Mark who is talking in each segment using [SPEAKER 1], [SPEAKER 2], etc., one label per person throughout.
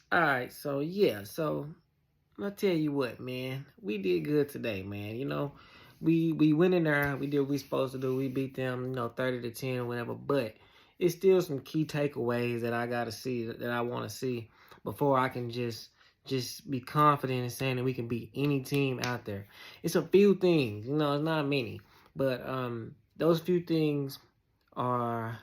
[SPEAKER 1] All right, so yeah, so I'll tell you what, man. We did good today, man. We went in there, we did what we supposed to do. We beat them, 30-10 or whatever. But it's still some key takeaways that I gotta see that I want to see before I can just be confident in saying that we can beat any team out there. It's a few things, it's not many, but those few things are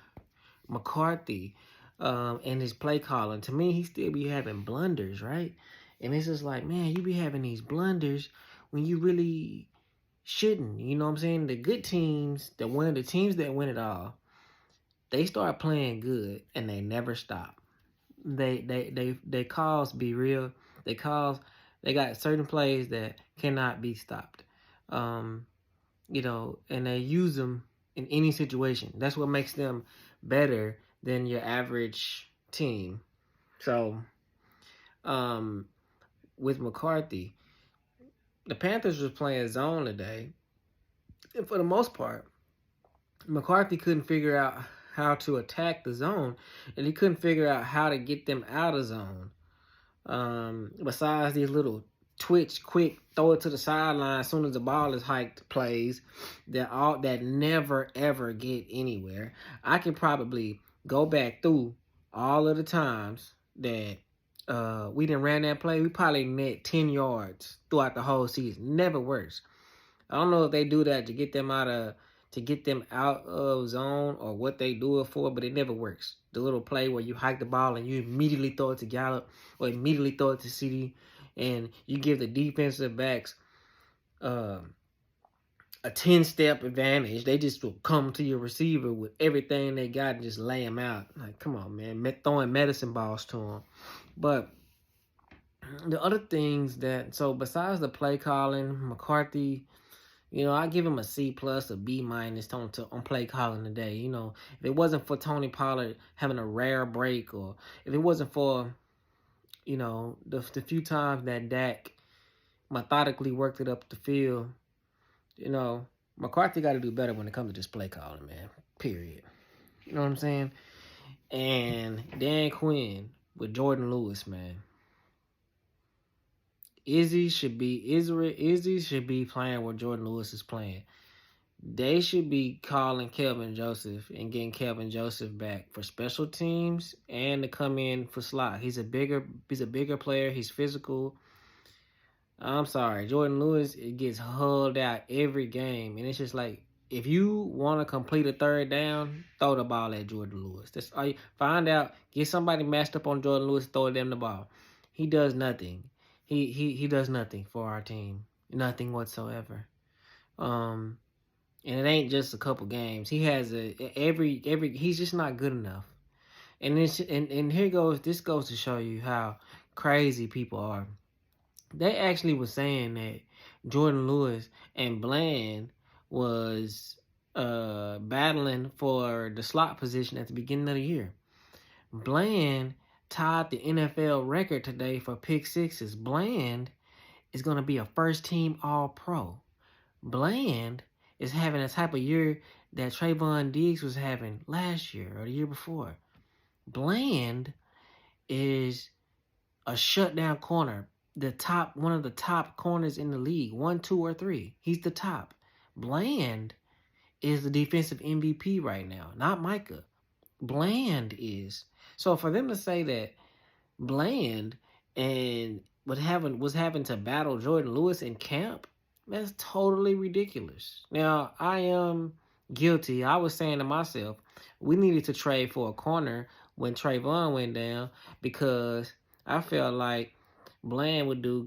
[SPEAKER 1] McCarthy, and his play calling. To me, he still be having blunders, right? And it's just like, man, you be having these blunders when you really shouldn't. You know what I'm saying? The good teams, the teams that win it all, they start playing good and they never stop. They calls be real. They calls they got certain plays that cannot be stopped. Um, and they use them in any situation. That's what makes them better than your average team. So, um, with McCarthy, the Panthers was playing zone today, and for the most part, McCarthy couldn't figure out how to attack the zone, and he couldn't figure out how to get them out of zone. Besides these little twitch, quick, throw it to the sideline as soon as the ball is hiked plays that never ever get anywhere. I can probably go back through all of the times that we didn't ran that play. We probably net 10 yards throughout the whole season. Never works. I don't know if they do that to get them out of zone or what they do it for, but it never works. The little play where you hike the ball and you immediately throw it to Gallup or immediately throw it to CD, and you give the defensive backs uh, a 10-step advantage. They just will come to your receiver with everything they got and just lay him out. Like, come on, man, throwing medicine balls to him. But the other things so besides the play calling, McCarthy, I give him a C plus, a B minus on play calling today. If it wasn't for Tony Pollard having a rare break, or if it wasn't for, the few times that Dak methodically worked it up the field, McCarthy got to do better when it comes to this play calling, man. Period. You know what I'm saying? And Dan Quinn with Jordan Lewis, man. Izzy should be playing where Jordan Lewis is playing. They should be calling Kelvin Joseph and getting Kelvin Joseph back for special teams and to come in for slot. He's a bigger player. He's physical. I'm sorry, Jordan Lewis, it gets hulled out every game, and it's just like, if you want to complete a third down, throw the ball at Jordan Lewis. That's all you find out. Get somebody matched up on Jordan Lewis, throw them the ball. He does nothing. He does nothing for our team. Nothing whatsoever. And it ain't just a couple games. He has he's just not good enough. And this goes to show you how crazy people are. They actually was saying that Jordan Lewis and Bland was battling for the slot position at the beginning of the year. Bland tied the NFL record today for pick sixes. Bland is going to be a first-team All-Pro. Bland is having a type of year that Trayvon Diggs was having last year or the year before. Bland is a shutdown corner, one of the top corners in the league, 1, 2, or 3. He's the top. Bland is the defensive MVP right now, not Micah. Bland is. So for them to say that Bland and was having to battle Jordan Lewis in camp, that's totally ridiculous. Now, I am guilty. I was saying to myself, we needed to trade for a corner when Trayvon went down, because I felt like Bland would do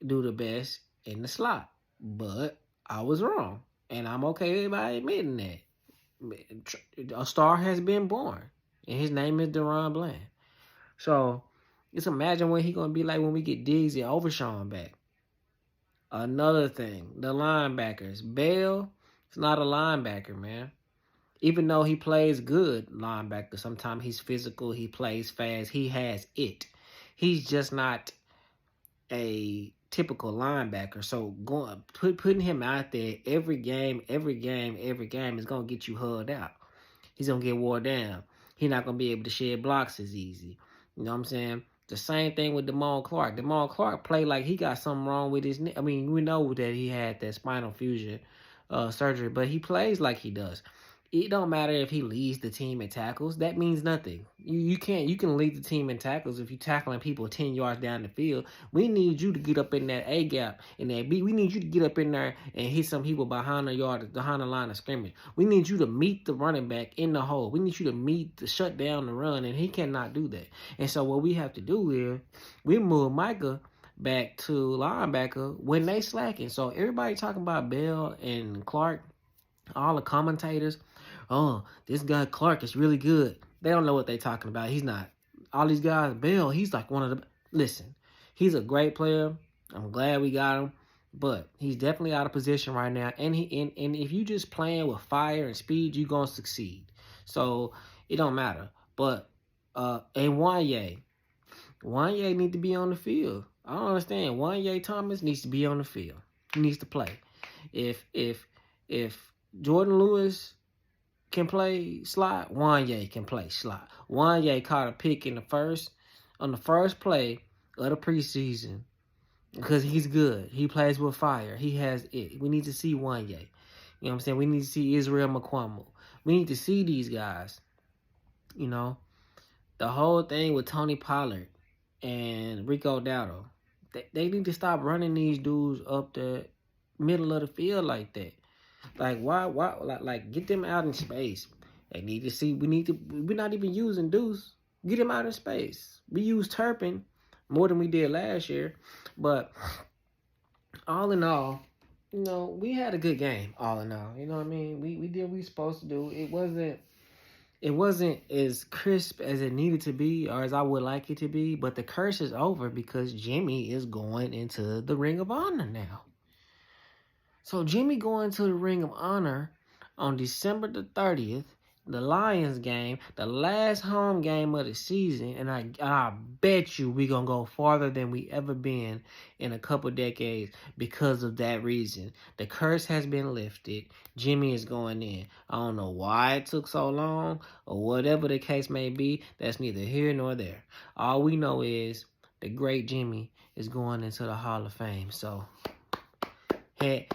[SPEAKER 1] the best in the slot. But I was wrong, and I'm okay by admitting that. A star has been born, and his name is Deron Bland. So just imagine what he's going to be like when we get Diggs and Overshawn back. Another thing, the linebackers. Bell is not a linebacker, man. Even though he plays good linebacker, sometimes he's physical, he plays fast, he has it. He's just not a typical linebacker. So putting him out there every game is going to get you hulled out. He's going to get wore down. He's not going to be able to shed blocks as easy. You know what I'm saying? The same thing with Damone Clark. Damone Clark played like he got something wrong with his knee. I mean, we know that he had that spinal fusion surgery, but he plays like he does. It don't matter if he leads the team in tackles. That means nothing. You can lead the team in tackles if you're tackling people 10 yards down the field. We need you to get up in that A gap in that B. We need you to get up in there and hit some people behind behind the line of scrimmage. We need you to meet the running back in the hole. We need you to shut down the run, and he cannot do that. And so what we have to do is we move Micah back to linebacker when they slacking. So everybody talking about Bell and Clark, all the commentators, oh, this guy Clark is really good. They don't know what they're talking about. He's not. All these guys, Bell, he's like one of the. Listen, he's a great player. I'm glad we got him, but he's definitely out of position right now. And if you just playing with fire and speed, you gonna succeed. So it don't matter. But and Wanye need to be on the field. I don't understand. Wanye Thomas needs to be on the field. He needs to play. If Jordan Lewis can play slot, Wanye can play slot. Wanye caught a pick on the first play of the preseason because he's good. He plays with fire. He has it. We need to see Wanye. You know what I'm saying? We need to see Israel McQuamu. We need to see these guys. You know, the whole thing with Tony Pollard and Rico Dowdle, they need to stop running these dudes up the middle of the field like that. Like why like get them out in space. They need to see we're not even using Deuce. Get him out in space. We use Turpin more than we did last year. But all in all, you know, we had a good game, all in all. You know what I mean? We did what we supposed to do. It wasn't as crisp as it needed to be or as I would like it to be, but the curse is over because Jimmy is going into the Ring of Honor now. So Jimmy going to the Ring of Honor on December the 30th, the Lions game, the last home game of the season, and I bet you we going to go farther than we ever been in a couple decades because of that reason. The curse has been lifted. Jimmy is going in. I don't know why it took so long or whatever the case may be. That's neither here nor there. All we know is the great Jimmy is going into the Hall of Fame. So, hey,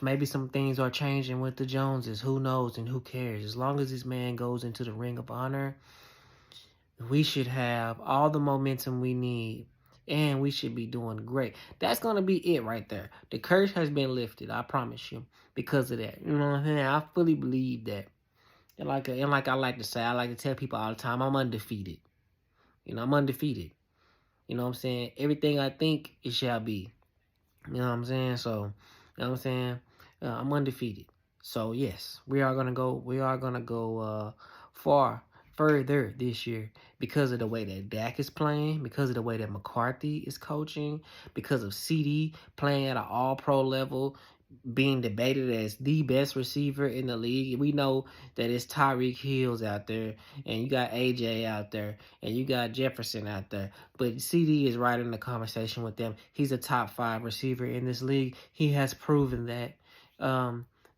[SPEAKER 1] maybe some things are changing with the Joneses. Who knows and who cares? As long as this man goes into the Ring of Honor, we should have all the momentum we need. And we should be doing great. That's going to be it right there. The curse has been lifted. I promise you. Because of that. You know what I'm saying? I fully believe that. And like I like to say, I like to tell people all the time, I'm undefeated. You know, I'm undefeated. You know what I'm saying? Everything I think, it shall be. You know what I'm saying? So, you know what I'm saying? I'm undefeated. So yes, we are gonna go further this year because of the way that Dak is playing, because of the way that McCarthy is coaching, because of CD playing at an all-pro level, being debated as the best receiver in the league. We know that it's Tyreek Hills out there, and you got AJ out there, and you got Jefferson out there. But CD is right in the conversation with them. He's a top 5 receiver in this league. He has proven that.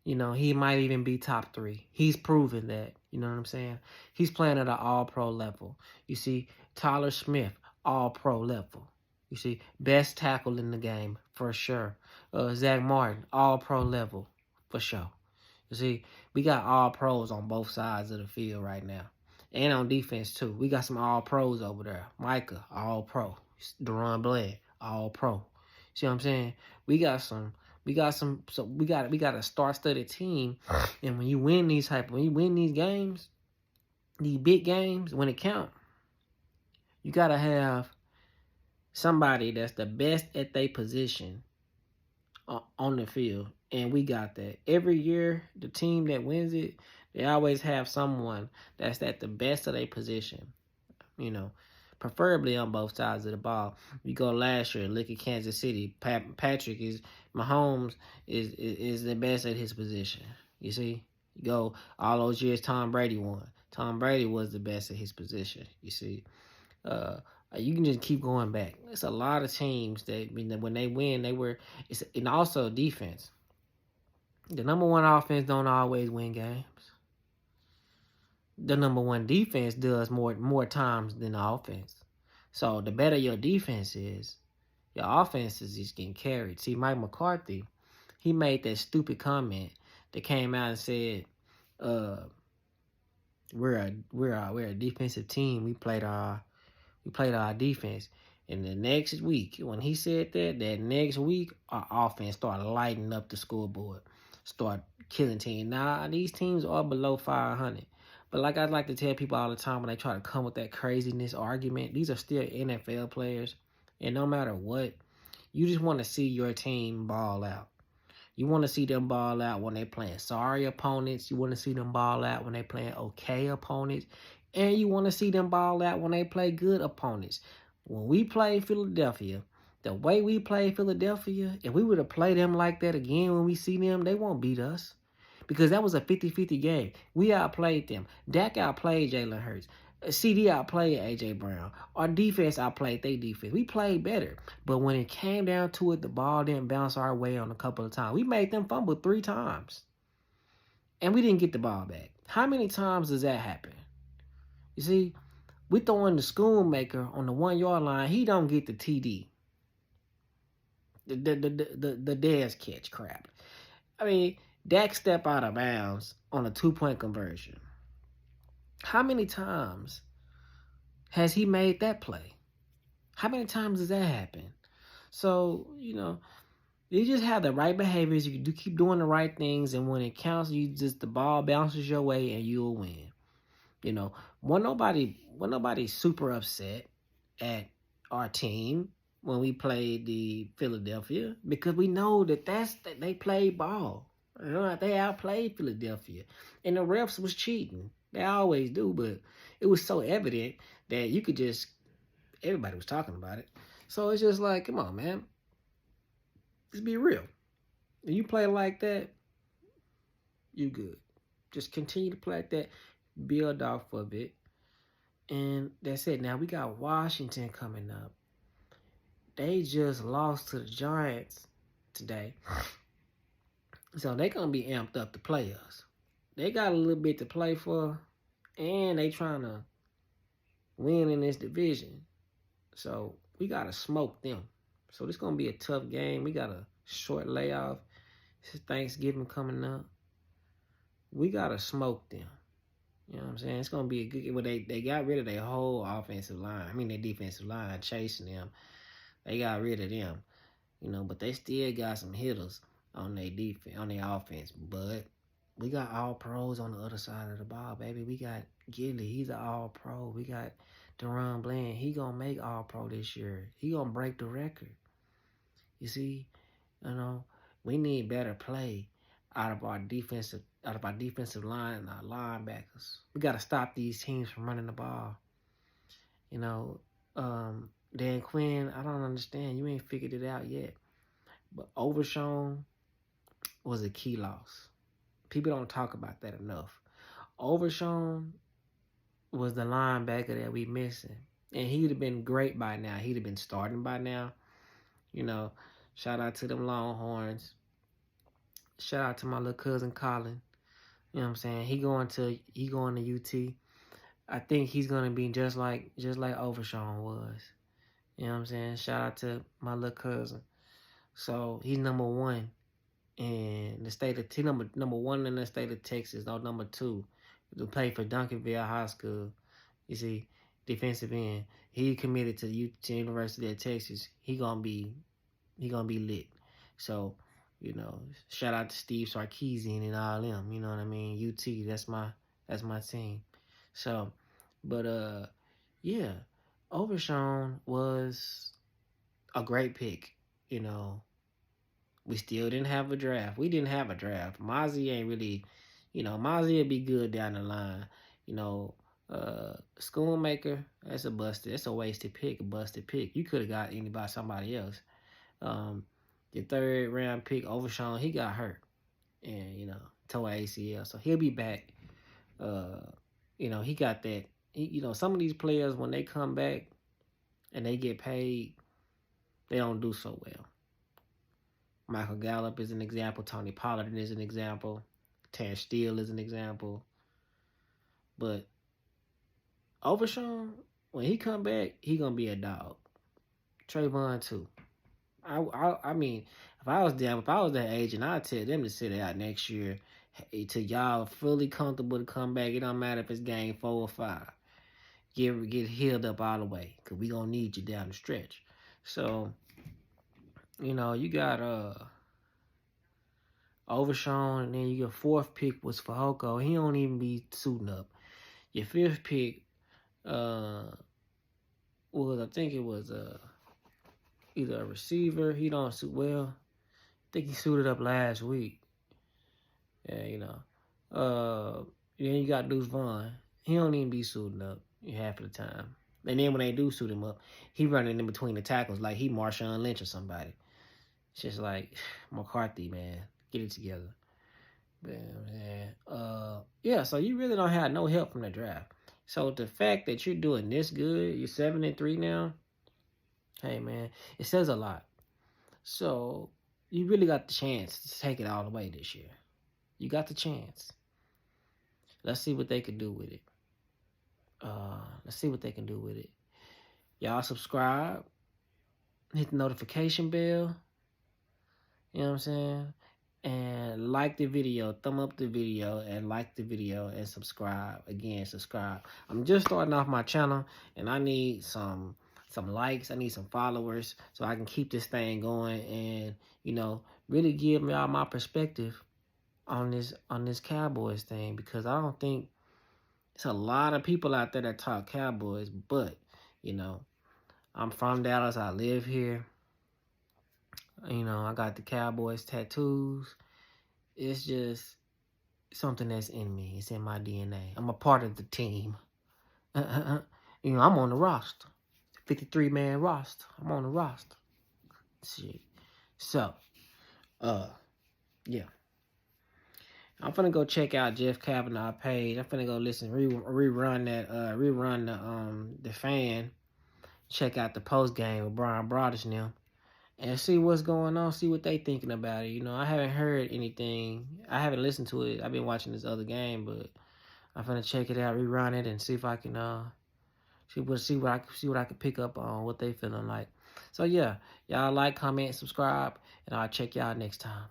[SPEAKER 1] You know, he might even be top 3. He's proven that. You know what I'm saying? He's playing at an all-pro level. You see, Tyler Smith, all-pro level. You see, best tackle in the game, for sure. Zach Martin, all-pro level, for sure. You see, we got all-pros on both sides of the field right now. And on defense, too. We got some all-pros over there. Micah, all-pro. Deron Bled, all-pro. See what I'm saying? We got a star-studded team. And when you win these games, these big games, when it count, you got to have somebody that's the best at their position on the field. And we got that. Every year, the team that wins it, they always have someone that's at the best of their position. You know, preferably on both sides of the ball. You go last year, look at Kansas City. Mahomes is the best at his position. You see? You go all those years Tom Brady won. Tom Brady was the best at his position. You see? You can just keep going back. It's a lot of teams that when they win, and also defense. The number one offense don't always win games. The number one defense does more times than the offense. So the better your defense is, your offense is just getting carried. See, Mike McCarthy, he made that stupid comment that came out and said, uh, we're a defensive team. We played our defense. And the next week, when he said that next week, our offense started lighting up the scoreboard, start killing teams. Now, these teams are below 500. But like I like to tell people all the time when they try to come with that craziness argument, these are still NFL players. And no matter what, you just want to see your team ball out. You want to see them ball out when they're playing sorry opponents. You want to see them ball out when they're playing okay opponents. And you want to see them ball out when they play good opponents. When we play Philadelphia, the way we play Philadelphia, if we were to play them like that again when we see them, they won't beat us. Because that was a 50-50 game. We outplayed them. Dak outplayed Jalen Hurts. CD outplayed A.J. Brown. Our defense outplayed their defense. We played better. But when it came down to it, the ball didn't bounce our way on a couple of times. We made them fumble 3 times. And we didn't get the ball back. How many times does that happen? You see, we throw in the Schoonmaker on the 1-yard line. He don't get the TD. The Dez catch crap. I mean, Dak step out of bounds on a 2-point conversion. How many times has he made that play? How many times does that happen? So, you just have the right behaviors. You do keep doing the right things, and when it counts, the ball bounces your way, and you'll win. When nobody's super upset at our team when we played the Philadelphia because we know that they played ball. They outplayed Philadelphia, and the refs was cheating. They always do, but it was so evident that you could everybody was talking about it. So it's just like, come on, man. Let's be real. If you play like that, you good. Just continue to play like that. Build off of it. And that's it. Now we got Washington coming up. They just lost to the Giants today. So they're going to be amped up to play us. They got a little bit to play for. And they trying to win in this division. So we got to smoke them. So this going to be a tough game. We got a short layoff. It's Thanksgiving coming up. We got to smoke them. You know what I'm saying? It's going to be a good... Well, they got rid of their whole offensive line. I mean, their defensive line chasing them. They got rid of them. But they still got some hitters on their defense, on their offense. But we got all pros on the other side of the ball, baby. We got Gilly. He's an all pro. We got Deron Bland. He going to make all pro this year. He going to break the record. You see, we need better play out of our defensive line and our linebackers. We got to stop these teams from running the ball. Dan Quinn, I don't understand. You ain't figured it out yet. But Overshown was a key loss. People don't talk about that enough. Overshown was the linebacker that we missing. And he'd have been great by now. He'd have been starting by now. Shout out to them Longhorns. Shout out to my little cousin Colin. You know what I'm saying? He going to UT. I think he's gonna be just like Overshown was. You know what I'm saying? Shout out to my little cousin. So he's number 1 in the state of number 1 in the state of Texas. No, number 2 to play for Duncanville High School. You see, defensive end. He committed to the University of Texas. He gonna be lit. So, shout out to Steve Sarkisian and all them. You know what I mean? UT, that's my team. So, but yeah, Overshown was a great pick. We still didn't have a draft. We didn't have a draft. Mozzie ain't really, Mozzie would be good down the line. Schoonmaker, that's a busted. That's a wasted pick, a busted pick. You could have got somebody else. The 3rd round pick, Overshown, he got hurt. And, tore ACL. So he'll be back. He got that. Some of these players, when they come back and they get paid, they don't do so well. Michael Gallup is an example. Tony Pollard is an example. Terrence Steele is an example. But Overshown, when he come back, he gonna be a dog. Trayvon too. I mean, if I was them, if I was that agent, I'd tell them to sit out next year till y'all fully comfortable to come back. It don't matter if it's game 4 or 5. Get healed up all the way, cause we gonna need you down the stretch. So, you got Overshawn, and then your 4th pick was for Hoko. He don't even be suiting up. Your 5th pick was, I think it was either a receiver. He don't suit well. I think he suited up last week. Yeah, then you got Deuce Vaughn. He don't even be suiting up half of the time. And then when they do suit him up, he running in between the tackles like he Marshawn Lynch or somebody. It's just like, McCarthy, man, get it together. Man, yeah, so you really don't have no help from the draft. So the fact that you're doing this good, you're 7-3 now, hey, man, it says a lot. So you really got the chance to take it all the way this year. You got the chance. Let's see what they can do with it. Let's see what they can do with it. Y'all subscribe. Hit the notification bell. You know what I'm saying? And like the video. Thumb up the video and like the video and subscribe. Again, subscribe. I'm just starting off my channel and I need some likes. I need some followers so I can keep this thing going and, really give y'all my perspective on this Cowboys thing, because I don't think it's a lot of people out there that talk Cowboys, but I'm from Dallas. I live here. I got the Cowboys tattoos. It's just something that's in me. It's in my DNA. I'm a part of the team. I'm on the roster. 53-man roster. I'm on the roster. Shit. So, yeah. I'm finna go check out Jeff Kavanaugh page. I'm finna go rerun the fan. Check out the post game with Brian Broaddus and them, and see what's going on. See what they thinking about it. I haven't heard anything. I haven't listened to it. I've been watching this other game, but I'm finna check it out, rerun it, and see if I can see what I can pick up on what they feeling like. So yeah, y'all like, comment, subscribe, and I'll check y'all next time.